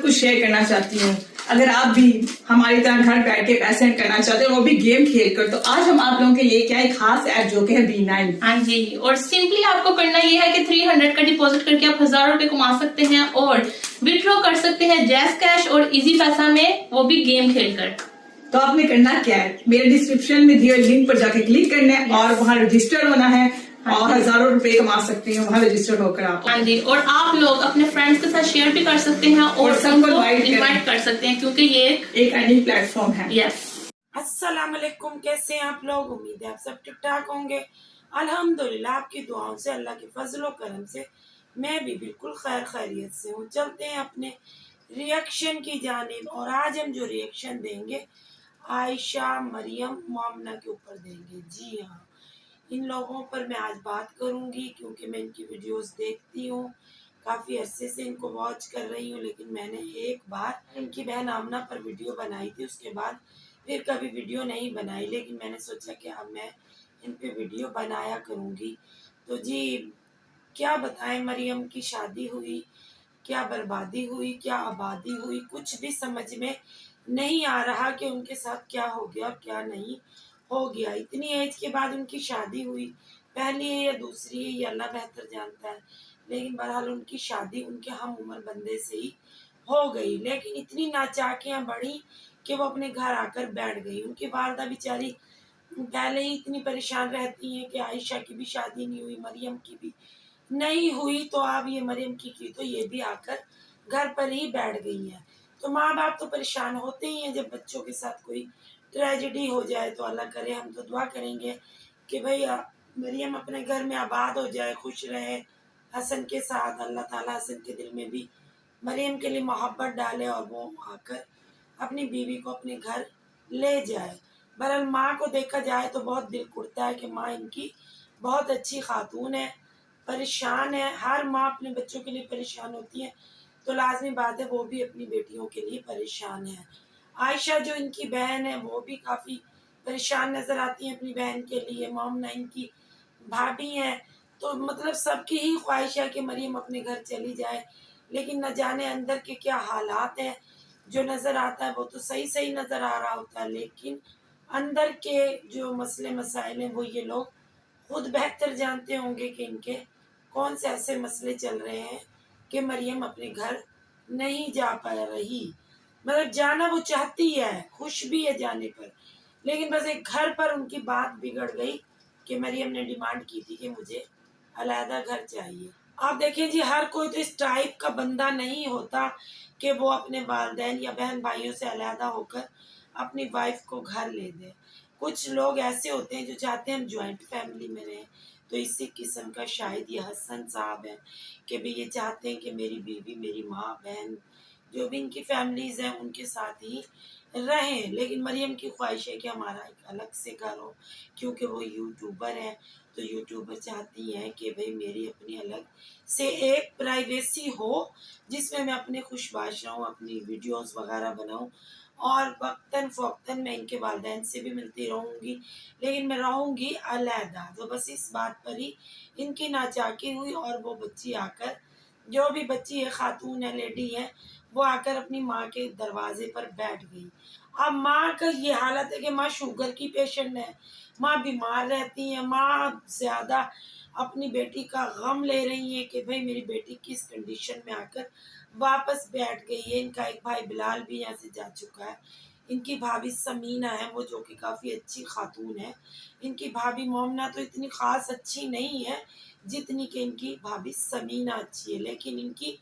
کچھ شیئر کرنا چاہتی ہوں. اگر آپ بھی ہماری طرح گھر بیٹھ کے پیسے ارن کرنا چاہتے ہیں وہ بھی گیم کھیل کر, تو آج ہم آپ لوگوں کے لیے کیا ایک خاص ایپ جو کہ ہے B9. ہاں جی, اور سمپلی آپ کو کرنا یہ ہے کہ 300 کا ڈپوزٹ کر کے آپ 1000 روپے کما سکتے ہیں اور وتڈرا کر سکتے ہیں جیز کیش اور ایزی پیسہ میں, وہ بھی گیم کھیل کر. تو آپ نے کرنا کیا ہے, میرے ڈسکرپشن میں دیے لنک پر جا کے کلک کرنا ہے اور وہاں رجسٹر ہونا ہے اور ہزاروں روپے کما سکتے ہیں وہاں رجسٹر ہو کر آپ. ہاں جی, اور آپ لوگ اپنے فرینڈس کے ساتھ شیئر بھی کر سکتے ہیں اور سب کو انوائٹ کر سکتے ہیں کیونکہ یہ ایک ارننگ پلیٹ فارم ہے. یس. السلام علیکم, کیسے ہیں آپ لوگ؟ امید ہے آپ سب ٹھیک ٹھاک ہوں گے. الحمدللہ آپ کی دعاؤں سے, اللہ کے فضل و کرم سے میں بھی بالکل خیر خیریت سے ہوں. چلتے ہیں اپنے ریئیکشن کی جانب, اور آج ہم جو ریئیکشن دیں گے عائشہ, مریم, مومنہ کے اوپر دیں گے. جی ہاں, ان لوگوں پر میں آج بات کروں گی کیونکہ میں ان کی ویڈیوز دیکھتی ہوں, کافی عرصے سے ان کو واچ کر رہی ہوں, لیکن میں نے ایک بار ان کی بہن آمنہ پر ویڈیو بنائی تھی, اس کے بعد پھر کبھی ویڈیو نہیں بنائی, لیکن میں نے سوچا کہ اب میں ان پہ ویڈیو بنایا کروں گی. تو جی کیا بتائیں, مریم کی شادی ہوئی, کیا بربادی ہوئی, کیا آبادی ہوئی, کچھ بھی سمجھ میں نہیں آ رہا کہ ان کے ساتھ کیا ہو گیا اور کیا نہیں ہو گیا. اتنی ایج کے بعد ان کی شادی ہوئی, پہلی ہے یا دوسری ہے یہ اللہ بہتر جانتا ہے, لیکن بہرحال ان کی شادی ان کے ہم عمر بندے سے ہی ہو گئی. لیکن اتنی ناچاکیاں بڑھی کہ وہ اپنے گھر آ کر بیٹھ گئی. ان کی والدہ بیچاری پہلے ہی اتنی پریشان رہتی ہیں کہ عائشہ کی بھی شادی نہیں ہوئی, مریم کی بھی نہیں ہوئی, تو اب یہ مریم کی تو یہ بھی آ کر گھر پر ہی بیٹھ گئی ہیں. تو ماں باپ تو پریشان ہوتے ہی ہیں جب بچوں کے ساتھ کوئی ٹریجڈی ہو جائے. تو اللہ کرے, ہم تو دعا کریں گے کہ بھئی مریم اپنے گھر میں آباد ہو جائے, خوش رہے حسن کے ساتھ. اللہ تعالیٰ حسن کے دل میں بھی مریم کے لیے محبت ڈالے اور وہ آ کر اپنی بیوی کو اپنے گھر لے جائے. بہرحال ماں کو دیکھا جائے تو بہت دل کرتا ہے کہ ماں ان کی بہت اچھی خاتون ہے, پریشان ہے. ہر ماں اپنے بچوں کے لیے پریشان ہوتی ہے, تو لازمی بات ہے وہ بھی اپنی بیٹیوں کے لیے پریشان ہے. عائشہ جو ان کی بہن ہے وہ بھی کافی پریشان نظر آتی ہیں اپنی بہن کے لیے. مومنہ ان کی بھابھی ہیں, تو مطلب سب کی ہی خواہش ہے کہ مریم اپنے گھر چلی جائے, لیکن نہ جانے اندر کے کیا حالات ہیں. جو نظر آتا ہے وہ تو صحیح نظر آ رہا ہوتا ہے, لیکن اندر کے جو مسئلے مسائل ہیں وہ یہ لوگ خود بہتر جانتے ہوں گے کہ ان کے کون سے ایسے مسئلے چل رہے ہیں کہ مریم اپنے گھر نہیں جا پا رہی. مطلب جانا وہ چاہتی ہے, خوش بھی ہے جانے پر, لیکن بس ایک گھر پر ان کی بات بگڑ گئی کہ مریم نے ڈیمانڈ کی تھی کہ مجھے علیحدہ گھر چاہیے. آپ دیکھیں جی, ہر کوئی تو اس ٹائپ کا بندہ نہیں ہوتا کہ وہ اپنے والدین یا بہن بھائیوں سے علیحدہ ہو کر اپنی وائف کو گھر لے دے. کچھ لوگ ایسے ہوتے ہیں جو چاہتے ہیں ہم جوائنٹ فیملی میں رہیں, تو اسی قسم کا شاید یہ حسن صاحب ہے کہ بھی یہ چاہتے ہیں کہ میری بیوی, میری ماں, بہن, جو بھی ان کی فیملیز ہیں ان کے ساتھ ہی رہیں. لیکن مریم کی خواہش ہے کہ ہمارا ایک الگ سے گھر ہو, کیونکہ وہ یوٹیوبر ہیں, تو یوٹیوبر چاہتی ہیں کہ بھئی میری اپنی الگ سے ایک پرائیویسی ہو جس میں اپنے خوش باش رہوں, اپنی ویڈیوز وغیرہ بناؤں, اور وقتاً فوقتاً میں ان کے والدین سے بھی ملتی رہوں گی, لیکن میں رہوں گی علیحدہ. تو بس اس بات پر ہی ان کی ناچاکی ہوئی, اور وہ بچی آ کر, جو بھی بچی ہے, خاتون ہے, لیڈی ہے, وہ آ کر اپنی ماں کے دروازے پر بیٹھ گئی. اب ماں کا یہ حالت ہے کہ ماں شوگر کی پیشنٹ ہے, ماں بیمار رہتی ہیں, ماں زیادہ اپنی بیٹی کا غم لے رہی ہیں کہ بھئی میری بیٹی کس کنڈیشن میں آ کر واپس بیٹھ گئی ہے. ان کا ایک بھائی بلال بھی یہاں سے جا چکا ہے. ان کی بھابھی سمینہ ہے, وہ جو کہ کافی اچھی خاتون ہے. ان کی بھابھی مومنہ تو اتنی خاص اچھی نہیں ہے جتنی کہ ان کی بھابھی سمینہ اچھی ہے, لیکن ان کی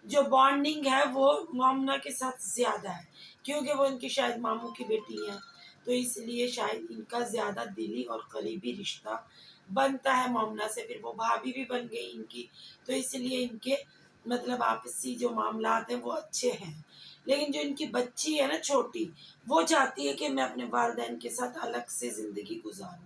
جو بانڈنگ ہے وہ مومنہ کے ساتھ زیادہ ہے, کیونکہ وہ ان کی شاید ماموں کی بیٹی ہیں, تو اس لیے شاید ان کا زیادہ دلی اور قریبی رشتہ بنتا ہے مومنہ سے. پھر وہ بھابھی بھی بن گئی ان کی, تو اس لیے ان کے مطلب آپسی جو معاملات ہیں وہ اچھے ہیں. لیکن جو ان کی بچی ہے نا چھوٹی, وہ چاہتی ہے کہ میں اپنے والدین کے ساتھ الگ سے زندگی گزاروں,